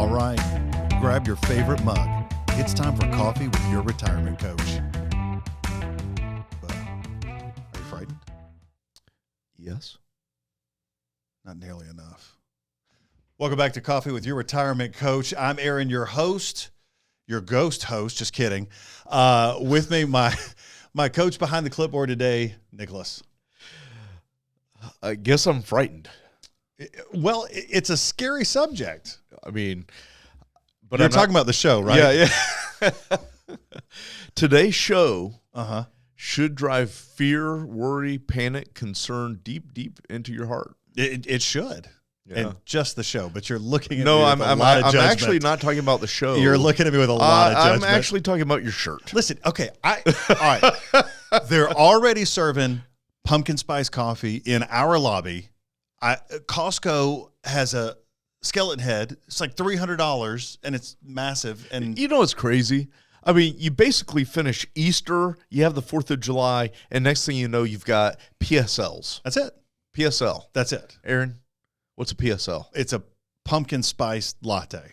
All right, grab your favorite mug. It's time for coffee with your retirement coach. But are you frightened? Yes. Not nearly enough. Welcome back to Coffee with Your Retirement Coach. I'm Aaron, your host, your ghost host. Just kidding. With me, my coach behind the clipboard today, Nicholas. I guess I'm frightened. Well, it's a scary subject. I mean, but you're talking about the show, right? Yeah. Today's show Uh-huh. should drive fear, worry, panic, concern deep into your heart. It should. Yeah. And just the show, but you're looking at No, me with I'm a lot of I'm judgment. actually not talking about the show. You're looking at me with a lot of judgment. I'm actually talking about your shirt. Listen, okay, all right. They're already serving pumpkin spice coffee in our lobby. Costco has a skeleton head. It's like $300, and it's massive. And you know what's crazy? I mean, you basically finish Easter, you have the 4th of July, and next thing you know, you've got PSLs. that's it. PSL. That's it. Aaron, what's a PSL? It's a pumpkin spice latte.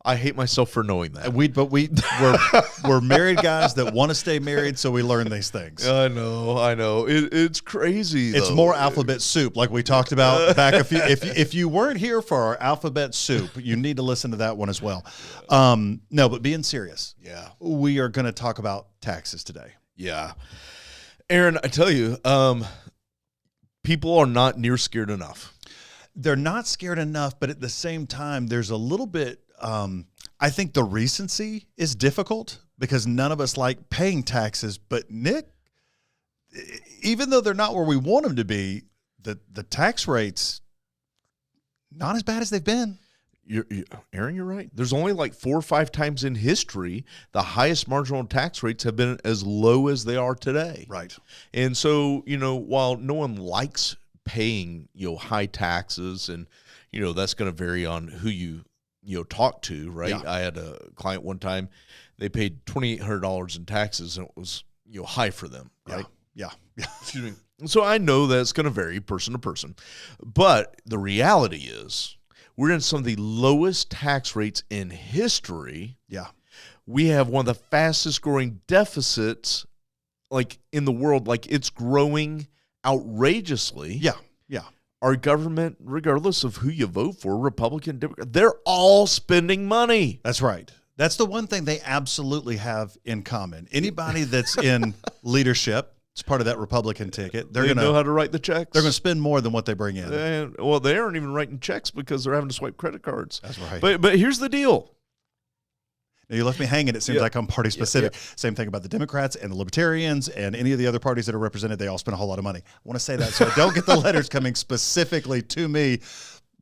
I hate myself for knowing that. We're married guys that want to stay married, so we learn these things. I know. It's crazy. It's though. more alphabet soup, like we talked about back a few. If you weren't here for our alphabet soup, you need to listen to that one as well. No, but being serious, Yeah. we are going to talk about taxes today. Yeah. Aaron, I tell you, people are not near scared enough. They're not scared enough, but at the same time, there's a little bit. I think the recency is difficult because none of us like paying taxes. But Nick, even though they're not where we want them to be, the tax rates not as bad as they've been. Aaron, you're right. There's only like 4 or 5 times in history the highest marginal tax rates have been as low as they are today. Right. And so, while no one likes paying, high taxes, and, that's going to vary on who you talk to, right? Yeah. I had a client one time, they paid $2,800 in taxes, and it was, high for them, right? Yeah. Excuse me. So I know that it's going to vary person to person, but the reality is we're in some of the lowest tax rates in history. Yeah. We have one of the fastest growing deficits, like in the world, like it's growing outrageously. Yeah. Our government, regardless of who you vote for, Republican, Democrat, they're all spending money. That's right. That's the one thing they absolutely have in common. Anybody that's in leadership, it's part of that Republican ticket. They know how to write the checks. They're going to spend more than what they bring in. They aren't even writing checks because they're having to swipe credit cards. That's right. But here's the deal. Now, you left me hanging. It seems like I'm party specific. Yeah. Same thing about the Democrats and the Libertarians and any of the other parties that are represented. They all spend a whole lot of money. I want to say that so I don't get the letters coming specifically to me.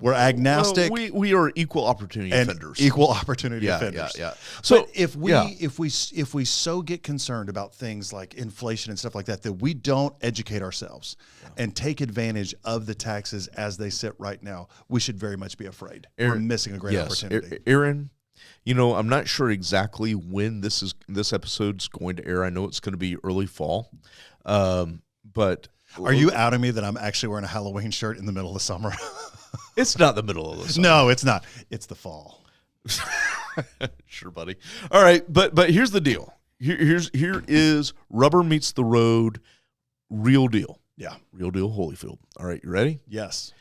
We're agnostic. Well, we are equal opportunity offenders. Equal opportunity offenders. Yeah. So if we so get concerned about things like inflation and stuff like that we don't educate ourselves and take advantage of the taxes as they sit right now, we should very much be afraid. We're missing a great opportunity. Aaron, I'm not sure exactly when this episode's going to air. I know it's going to be early fall, but are you outing me that I'm actually wearing a Halloween shirt in the middle of the summer? It's not the middle of the summer. No, it's not. It's the fall. Sure, buddy. All right, but here's the deal. Here is rubber meets the road, real deal. Yeah. Real deal, Holyfield. All right, you ready? Yes.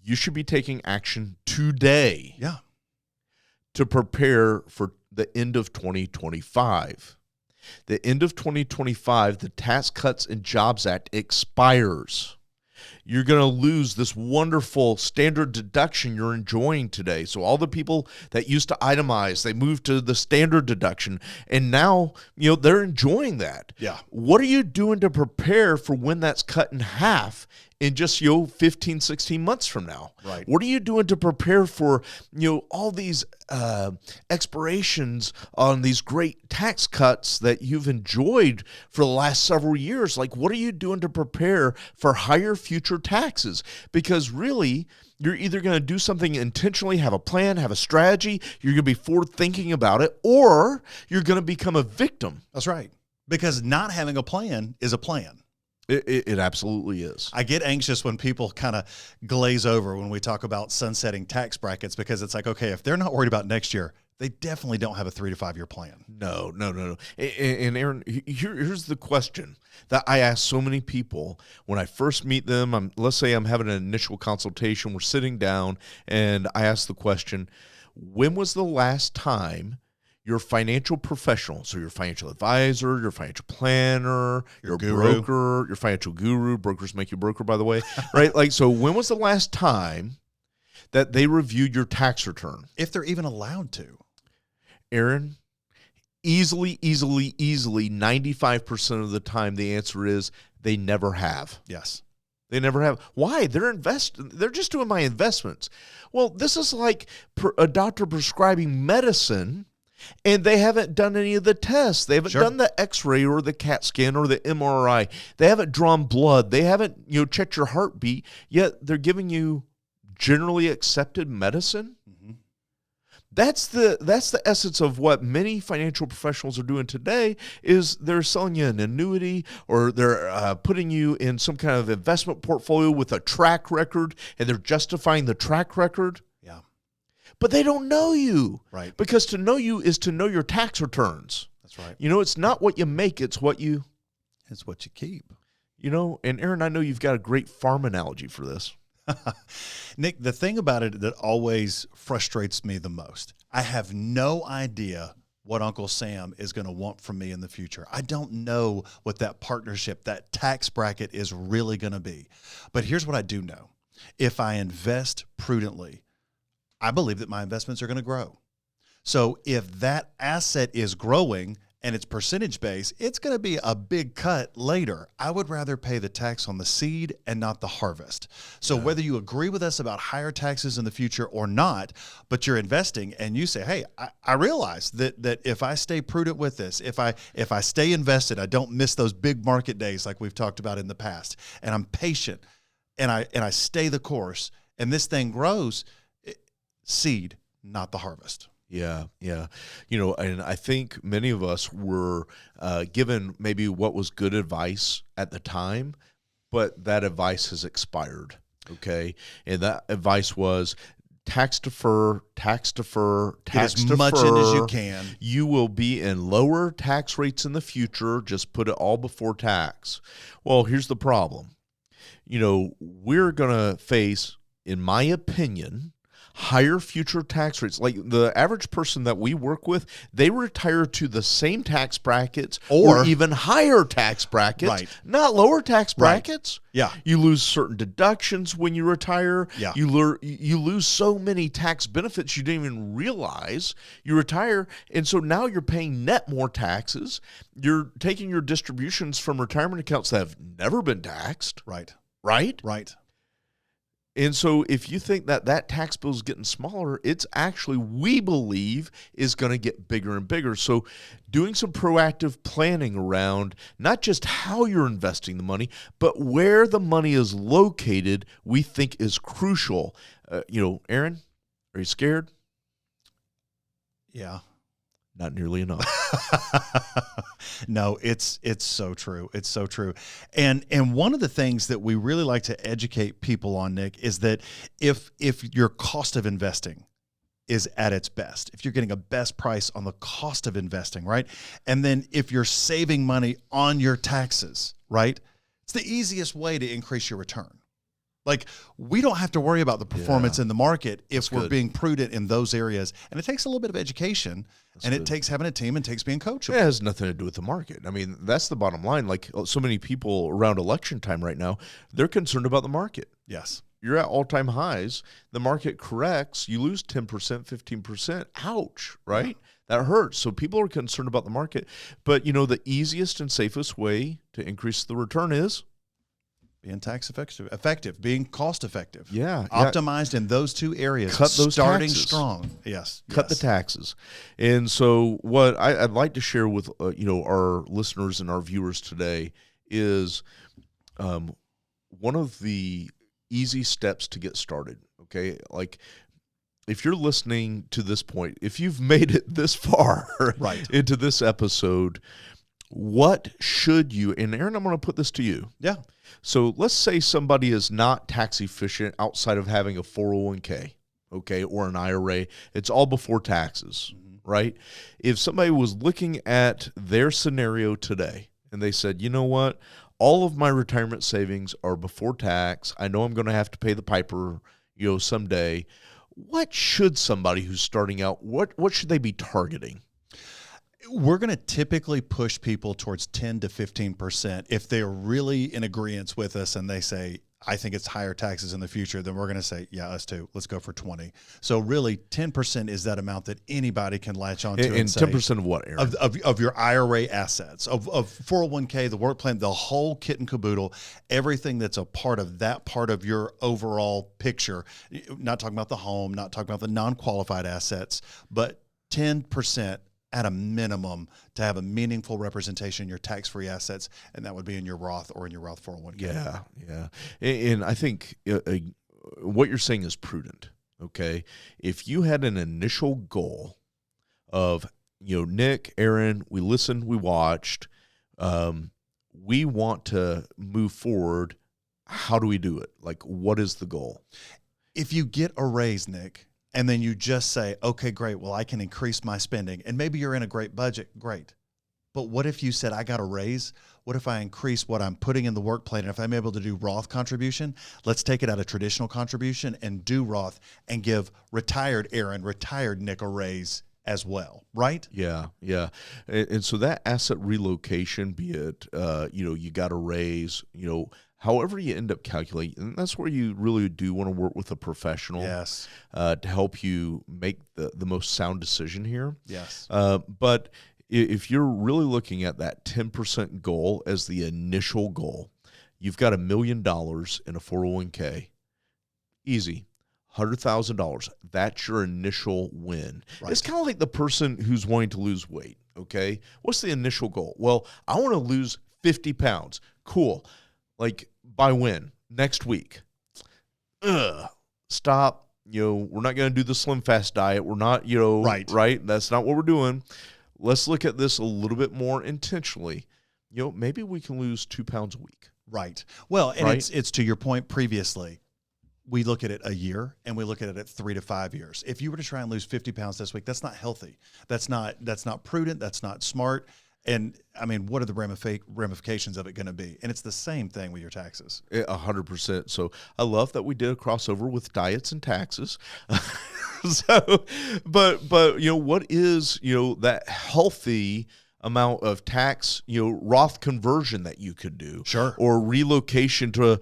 You should be taking action today. Yeah. To prepare for the end of 2025. The end of 2025, the Tax Cuts and Jobs Act expires. You're going to lose this wonderful standard deduction you're enjoying today. So all the people that used to itemize, they moved to the standard deduction, and now, they're enjoying that. Yeah. What are you doing to prepare for when that's cut in half in just 15, 16 months from now? Right. What are you doing to prepare for all these expirations on these great tax cuts that you've enjoyed for the last several years? Like, what are you doing to prepare for higher future taxes? Because really, you're either going to do something intentionally, have a plan, have a strategy, you're going to be forward thinking about it, or you're going to become a victim. That's right. Because not having a plan is a plan. It absolutely is. I get anxious when people kind of glaze over when we talk about sunsetting tax brackets, because it's like, okay, if they're not worried about next year, they definitely don't have a 3 to 5 year plan. No. And Aaron, here's the question that I ask so many people when I first meet them. Let's say I'm having an initial consultation. We're sitting down, and I ask the question, when was the last time your financial professional, so your financial advisor, your financial planner, your broker, your financial guru — brokers make you broker, by the way, right? Like, so when was the last time that they reviewed your tax return? If they're even allowed to. Aaron, easily, 95% of the time, the answer is they never have. Yes. They never have. Why? They're just doing my investments. Well, this is like a doctor prescribing medicine, and they haven't done any of the tests. They haven't done the X-ray or the CAT scan or the MRI. They haven't drawn blood. They haven't, checked your heartbeat. Yet they're giving you generally accepted medicine. Mm-hmm. That's the essence of what many financial professionals are doing today. Is they're selling you an annuity, or they're putting you in some kind of investment portfolio with a track record, and they're justifying the track record. Yeah. But they don't know you. Right. Because to know you is to know your tax returns. That's right. It's not what you make, it's what you keep. And Aaron, I know you've got a great farm analogy for this. Nick, the thing about it that always frustrates me the most, I have no idea what Uncle Sam is going to want from me in the future. I don't know what that partnership, that tax bracket is really going to be. But here's what I do know. If I invest prudently, I believe that my investments are going to grow. So if that asset is growing and it's percentage based, it's going to be a big cut later. I would rather pay the tax on the seed and not the harvest. So whether you agree with us about higher taxes in the future or not, but you're investing and you say, hey, I realize that if I stay prudent with this, if I stay invested, I don't miss those big market days like we've talked about in the past, and I'm patient and I stay the course, and this thing grows, seed, not the harvest. Yeah. And I think many of us were given maybe what was good advice at the time, but that advice has expired, okay? And that advice was tax defer, as much in as you can. You will be in lower tax rates in the future. Just put it all before tax. Well, here's the problem. We're going to face, in my opinion, higher future tax rates. Like the average person that we work with, they retire to the same tax brackets or even higher tax brackets, right, not lower tax brackets. Right. Yeah. You lose certain deductions when you retire. Yeah. You lose so many tax benefits you didn't even realize. You retire, and so now you're paying net more taxes. You're taking your distributions from retirement accounts that have never been taxed. Right. Right. And so if you think that tax bill is getting smaller, it's actually, we believe, is going to get bigger and bigger. So doing some proactive planning around not just how you're investing the money, but where the money is located, we think is crucial. Aaron, are you scared? Yeah. Not nearly enough. No, it's so true. It's so true. And one of the things that we really like to educate people on, Nick, is that if your cost of investing is at its best, if you're getting a best price on the cost of investing, right? And then if you're saving money on your taxes, right? It's the easiest way to increase your return. Like, we don't have to worry about the performance in the market if we're being prudent in those areas. And it takes a little bit of education, it takes having a team, and takes being coachable. It has nothing to do with the market. I mean, that's the bottom line. Like, so many people around election time right now, they're concerned about the market. Yes. You're at all-time highs. The market corrects. You lose 10%, 15%. Ouch, right? Yeah. That hurts. So people are concerned about the market. But, the easiest and safest way to increase the return is being tax effective, being cost effective. Yeah. Optimized in those two areas. Cut those starting taxes. Strong. Yes. Cut the taxes. And so what I'd like to share with our listeners and our viewers today is one of the easy steps to get started. Okay. Like, if you're listening to this point, if you've made it this far right into this episode, what should you, and Aaron, I'm going to put this to you. Yeah. So let's say somebody is not tax efficient outside of having a 401k, okay, or an IRA. It's all before taxes, right? If somebody was looking at their scenario today and they said, you know what, all of my retirement savings are before tax. I know I'm going to have to pay the piper, someday. What should somebody who's starting out, what should they be targeting? We're going to typically push people towards 10 to 15%. If they're really in agreement with us and they say, I think it's higher taxes in the future, then we're going to say, yeah, us too. Let's go for 20. So really 10% is that amount that anybody can latch on to. And 10% of what, Aaron? Of your IRA assets, of 401k, the work plan, the whole kit and caboodle, everything that's a part of that part of your overall picture. Not talking about the home, not talking about the non-qualified assets, but 10% at a minimum to have a meaningful representation in your tax-free assets, and that would be in your Roth or in your Roth 401k. Yeah. And I think what you're saying is prudent, okay? If you had an initial goal of, Nick, Aaron, we listened, we watched, we want to move forward, how do we do it? Like, what is the goal? If you get a raise, Nick, and then you just say, okay, great, well, I can increase my spending. And maybe you're in a great budget, great. But what if you said, I got a raise? What if I increase what I'm putting in the work plan? And if I'm able to do Roth contribution, let's take it out of traditional contribution and do Roth and give retired Aaron, retired Nick a raise as well, right? Yeah. And so that asset relocation, be it, you got a raise, however you end up calculating, and that's where you really do want to work with a professional. Yes. To help you make the most sound decision here. Yes. But if you're really looking at that 10% goal as the initial goal, you've got $1 million in a 401k. Easy. $100,000. That's your initial win. Right. It's kind of like the person who's wanting to lose weight, okay? What's the initial goal? Well, I want to lose 50 pounds. Cool. Like, by when? Next week. Stop. We're not going to do the Slim Fast diet. We're not, right? That's not what we're doing. Let's look at this a little bit more intentionally. Maybe we can lose 2 pounds a week. Right. Well, and it's to your point previously. We look at it a year and we look at it at 3 to 5 years. If you were to try and lose 50 pounds this week, that's not healthy. That's not prudent. That's not smart. And I mean, what are the ramifications of it going to be? And it's the same thing with your taxes. 100%. So I love that we did a crossover with diets and taxes. But what is, that healthy amount of tax, Roth conversion that you could do. Sure. Or relocation to,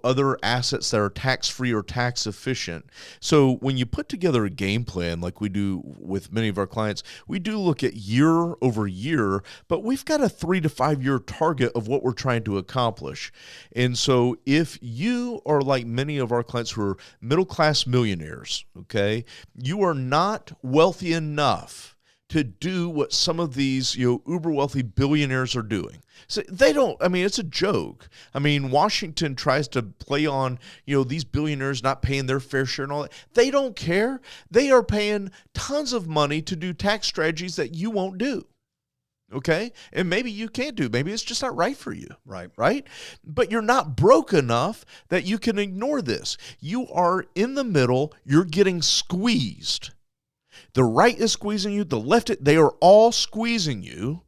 other assets that are tax-free or tax efficient. So when you put together a game plan, like we do with many of our clients, we do look at year over year, but we've got a 3 to 5 year target of what we're trying to accomplish. And so if you are like many of our clients who are middle-class millionaires, okay, you are not wealthy enough to do what some of these, uber wealthy billionaires are doing. So they don't, it's a joke. Washington tries to play on, these billionaires not paying their fair share and all that. They don't care. They are paying tons of money to do tax strategies that you won't do. Okay? And maybe you can't do. Maybe it's just not right for you. Right? But you're not broke enough that you can ignore this. You are in the middle. You're getting squeezed. The right is squeezing you, the left, they are all squeezing you,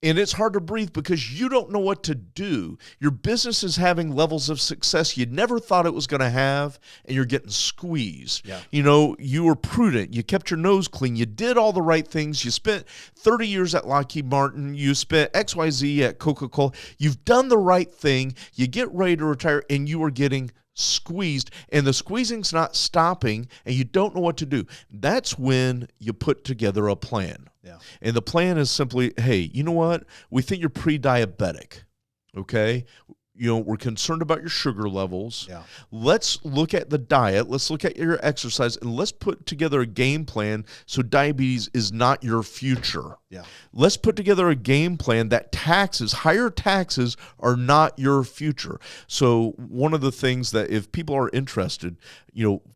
and it's hard to breathe because you don't know what to do. Your business is having levels of success you never thought it was going to have, and you're getting squeezed. Yeah. You were prudent. You kept your nose clean. You did all the right things. You spent 30 years at Lockheed Martin. You spent XYZ at Coca-Cola. You've done the right thing. You get ready to retire, and you are getting squeezed, and the squeezing's not stopping, and you don't know what to do. That's when you put together a plan. Yeah. And the plan is simply, hey, you know what? We think you're pre-diabetic, okay? We're concerned about your sugar levels. Yeah. Let's look at the diet. Let's look at your exercise, and let's put together a game plan so diabetes is not your future. Yeah. Let's put together a game plan that higher taxes are not your future. So one of the things that if people are interested,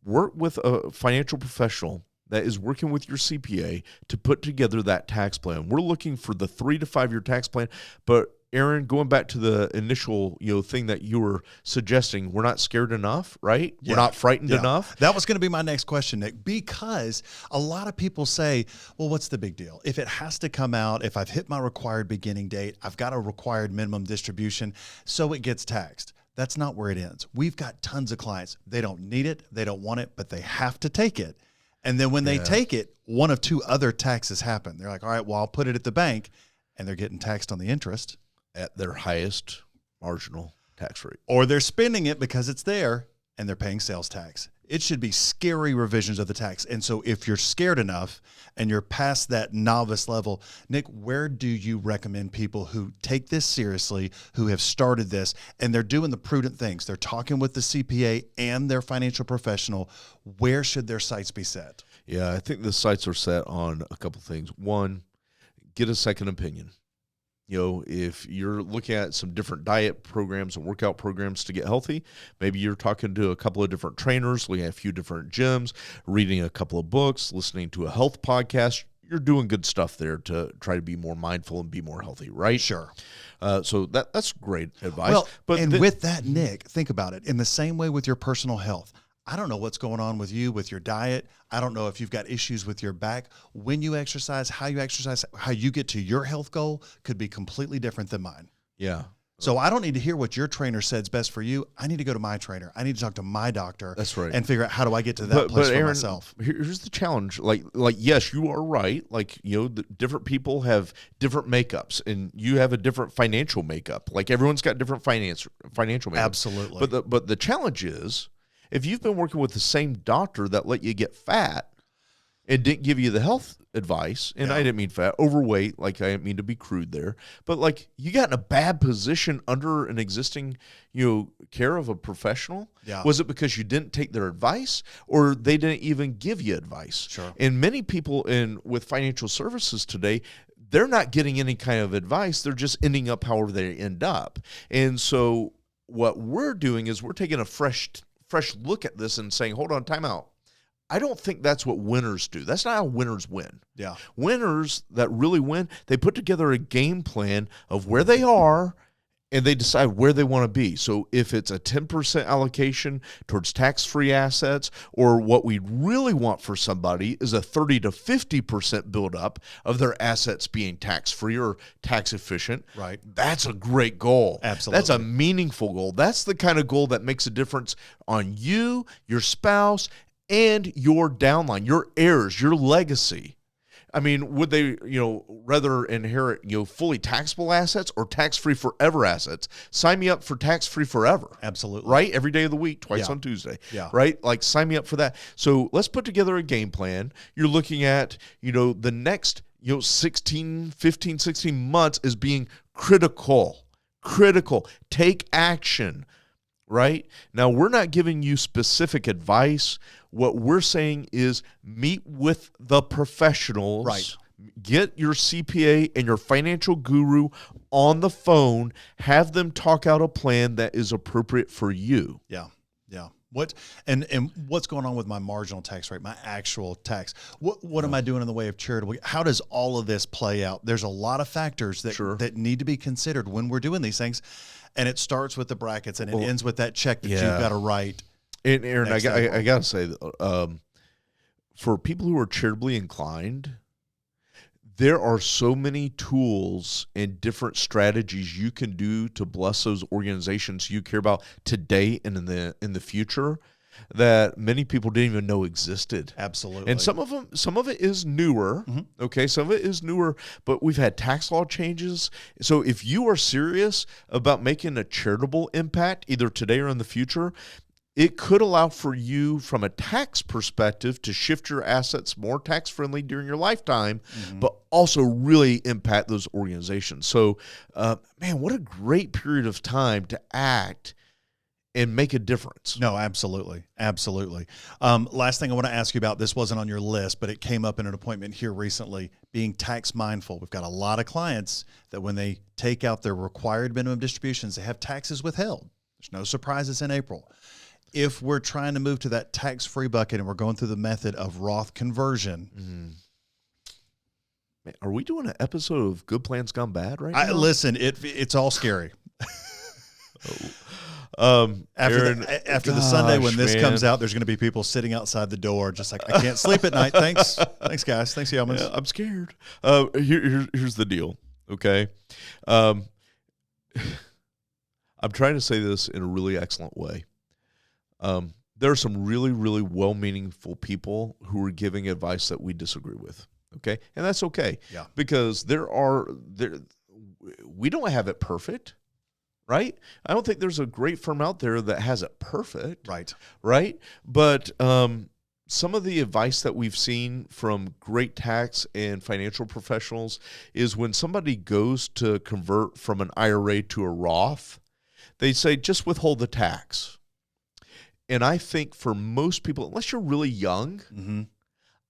work with a financial professional that is working with your CPA to put together that tax plan. We're looking for the 3 to 5 year tax plan. But Aaron, going back to the initial thing that you were suggesting, we're not scared enough, right? Yeah. We're not frightened enough. That was going to be my next question, Nick, because a lot of people say, well, what's the big deal? If it has to come out, if I've hit my required beginning date, I've got a required minimum distribution, so it gets taxed. That's not where it ends. We've got tons of clients. They don't need it. They don't want it, but they have to take it. And then when they take it, one of two other taxes happen. They're like, all right, well, I'll put it at the bank, and they're getting taxed on the interest. At their highest marginal tax rate. Or they're spending it because it's there and they're paying sales tax. It should be scary revisions of the tax. And so if you're scared enough and you're past that novice level, Nick, where do you recommend people who take this seriously, who have started this, and they're doing the prudent things? They're talking with the CPA and their financial professional. Where should their sights be set? Yeah, I think the sights are set on a couple things. One, get a second opinion. If you're looking at some different diet programs and workout programs to get healthy, maybe you're talking to a couple of different trainers, looking at a few different gyms, reading a couple of books, listening to a health podcast. You're doing good stuff there to try to be more mindful and be more healthy, right? Sure. So that's great advice. Well, with that, Nick, think about it. In the same way with your personal health, I don't know what's going on with you, with your diet. I don't know if you've got issues with your back. When you exercise, how you get to your health goal could be completely different than mine. Yeah. So I don't need to hear what your trainer said is best for you. I need to go to my trainer. I need to talk to my doctor. That's right. And figure out how do I get to that place for Aaron, myself. Here's the challenge. Like yes, you are right. The different people have different makeups, and you have a different financial makeup. Like everyone's got different financial makeup. Absolutely. But the challenge is, if you've been working with the same doctor that let you get fat and didn't give you the health advice, and I didn't mean fat, overweight, I didn't mean to be crude there, but you got in a bad position under an existing, care of a professional. Yeah. Was it because you didn't take their advice, or they didn't even give you advice? Sure. And many people with financial services today, they're not getting any kind of advice. They're just ending up however they end up. And so what we're doing is we're taking a fresh look at this and saying, hold on, time out. I don't think that's what winners do. That's not how winners win. Yeah. Winners that really win, they put together a game plan of where they are, and they decide where they want to be. So if it's a 10% allocation towards tax-free assets, or what we really want for somebody is a 30 to 50% buildup of their assets being tax-free or tax efficient, right? That's a great goal. Absolutely. That's a meaningful goal. That's the kind of goal that makes a difference on you, your spouse, and your downline, your heirs, your legacy. I mean, would they, rather inherit, fully taxable assets or tax-free forever assets? Sign me up for tax-free forever. Absolutely. Right? Every day of the week, twice on Tuesday. Yeah. Right? Sign me up for that. So let's put together a game plan. You're looking at, the next, 16 months as being critical. Take action. Right? Now, we're not giving you specific advice. What we're saying is meet with the professionals. Right. Get your CPA and your financial guru on the phone. Have them talk out a plan that is appropriate for you. Yeah. Yeah. What's going on with my marginal tax rate, my actual tax? What am I doing in the way of charitable? How does all of this play out? There's a lot of factors that need to be considered when we're doing these things. And it starts with the brackets and it ends with that check that you've got to write. And Aaron, I got to say, for people who are charitably inclined, there are so many tools and different strategies you can do to bless those organizations you care about today and in the future that many people didn't even know existed. Absolutely. And some of it is newer. Mm-hmm. Okay, some of it is newer, but we've had tax law changes. So if you are serious about making a charitable impact, either today or in the future, it could allow for you, from a tax perspective, to shift your assets more tax-friendly during your lifetime, but also really impact those organizations. So, man, what a great period of time to act and make a difference. No, absolutely. Absolutely. Last thing I want to ask you about, this wasn't on your list, but it came up in an appointment here recently, being tax mindful. We've got a lot of clients that when they take out their required minimum distributions, they have taxes withheld. There's no surprises in April. if we're trying to move to that tax-free bucket and we're going through the method of Roth conversion. Man, are we doing an episode of Good Plans Gone Bad right now? Listen, it's all scary. After the Sunday when this comes out, there's going to be people sitting outside the door just like, I can't sleep at night. Thanks guys. Thanks, Yeomans. Yeah, I'm scared. Here's the deal, okay? I'm trying to say this in a really excellent way. There are some really, really well-meaningful people who are giving advice that we disagree with, okay? And that's okay. Yeah. Because we don't have it perfect, right? I don't think there's a great firm out there that has it perfect. Right? But some of the advice that we've seen from great tax and financial professionals is when somebody goes to convert from an IRA to a Roth, they say, just withhold the tax. And I think for most people, unless you're really young,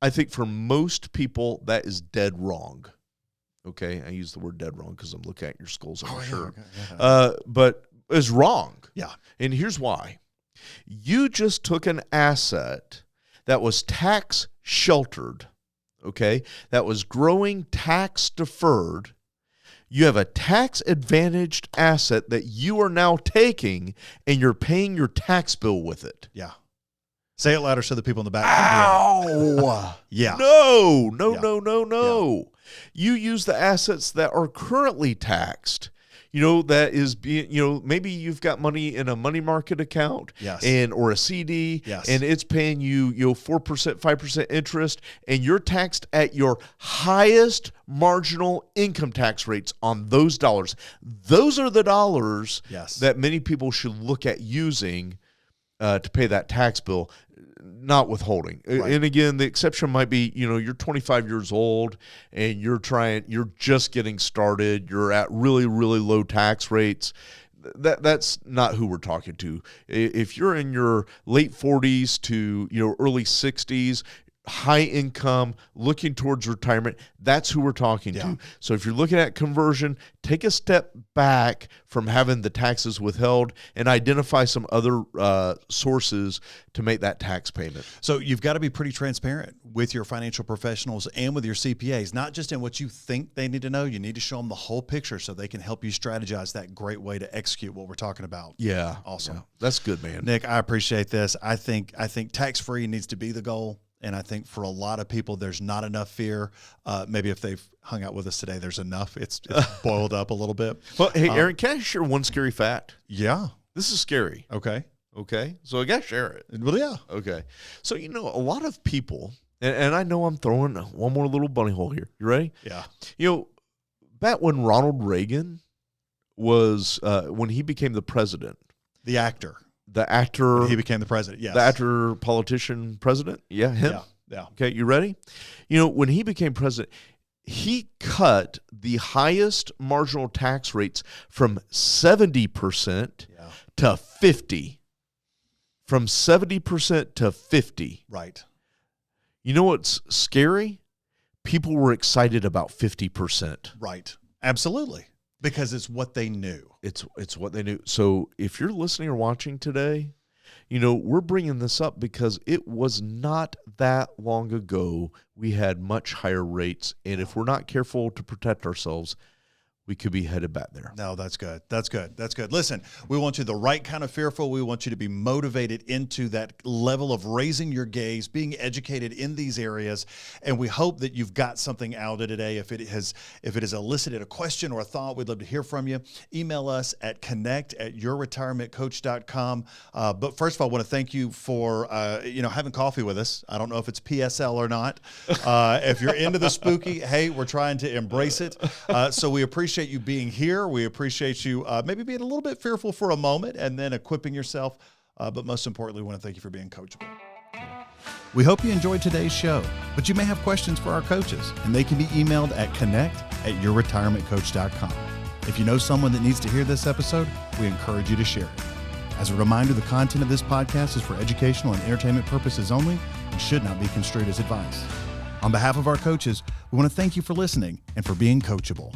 I think for most people that is dead wrong. Okay, I use the word dead wrong because I'm looking at your skulls, I'm sure. Okay. Yeah. But it's wrong. Yeah. And here's why. You just took an asset that was tax sheltered, okay, that was growing tax deferred. You have a tax advantaged asset that you are now taking and you're paying your tax bill with it. Yeah. Say it louder so the people in the back can hear. Ow! Yeah. No. You use the assets that are currently taxed. That is being, maybe you've got money in a money market account, yes, or a CD, yes, and it's paying you, 4%, 5% interest, and you're taxed at your highest marginal income tax rates on those dollars. Those are the dollars, yes, that many people should look at using to pay that tax bill, not withholding. Right. And again, the exception might be, you're 25 years old and you're just getting started. You're at really, really low tax rates. That's not who we're talking to. If you're in your late 40s to, early 60s, high income, looking towards retirement, that's who we're talking to. So if you're looking at conversion, take a step back from having the taxes withheld and identify some other sources to make that tax payment. So you've got to be pretty transparent with your financial professionals and with your CPAs, not just in what you think they need to know. You need to show them the whole picture so they can help you strategize that great way to execute what we're talking about. Yeah. Awesome. Yeah. That's good, man. Nick, I appreciate this. I think tax-free needs to be the goal. And I think for a lot of people, there's not enough fear. Maybe if they've hung out with us today, there's enough. It's boiled up a little bit. Well, hey, Aaron, can I share one scary fact? Yeah. This is scary. Okay. So I got to share it. Well, yeah. Okay. So, a lot of people, and I know I'm throwing one more little bunny hole here. You ready? Yeah. Back when Ronald Reagan was, when he became the president. The actor. He became the president, yes. The actor, politician, president? Yeah, him? Yeah. Okay, you ready? When he became president, he cut the highest marginal tax rates from 70% to 50%. From 70% to 50%. Right. You know what's scary? People were excited about 50%. Right. Absolutely. Because it's what they knew. It's what they knew. So if you're listening or watching today, we're bringing this up because it was not that long ago we had much higher rates. And if we're not careful to protect ourselves, we could be headed back there. No, that's good. That's good. Listen, we want you the right kind of fearful. We want you to be motivated into that level of raising your gaze, being educated in these areas. And we hope that you've got something out of today. If it has elicited a question or a thought, we'd love to hear from you. Email us at connect@yourretirementcoach.com. But first of all, I want to thank you for, having coffee with us. I don't know if it's PSL or not. If you're into the spooky, hey, we're trying to embrace it. So we appreciate you being here. We appreciate you maybe being a little bit fearful for a moment and then equipping yourself. But most importantly, we want to thank you for being coachable. We hope you enjoyed today's show, but you may have questions for our coaches, and they can be emailed at connect@yourretirementcoach.com. If you know someone that needs to hear this episode, we encourage you to share it. As a reminder, the content of this podcast is for educational and entertainment purposes only and should not be construed as advice. On behalf of our coaches, we want to thank you for listening and for being coachable.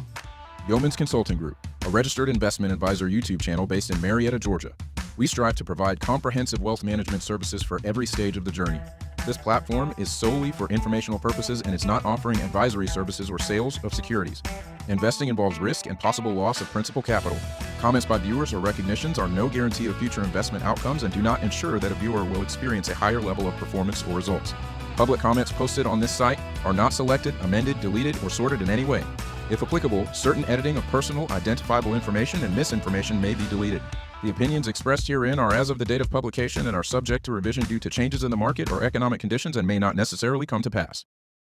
Yeomans Consulting Group, a registered investment advisor YouTube channel based in Marietta, Georgia. We strive to provide comprehensive wealth management services for every stage of the journey. This platform is solely for informational purposes and is not offering advisory services or sales of securities. Investing involves risk and possible loss of principal capital. Comments by viewers or recognitions are no guarantee of future investment outcomes and do not ensure that a viewer will experience a higher level of performance or results. Public comments posted on this site are not selected, amended, deleted, or sorted in any way. If applicable, certain editing of personal, identifiable information and misinformation may be deleted. The opinions expressed herein are as of the date of publication and are subject to revision due to changes in the market or economic conditions and may not necessarily come to pass.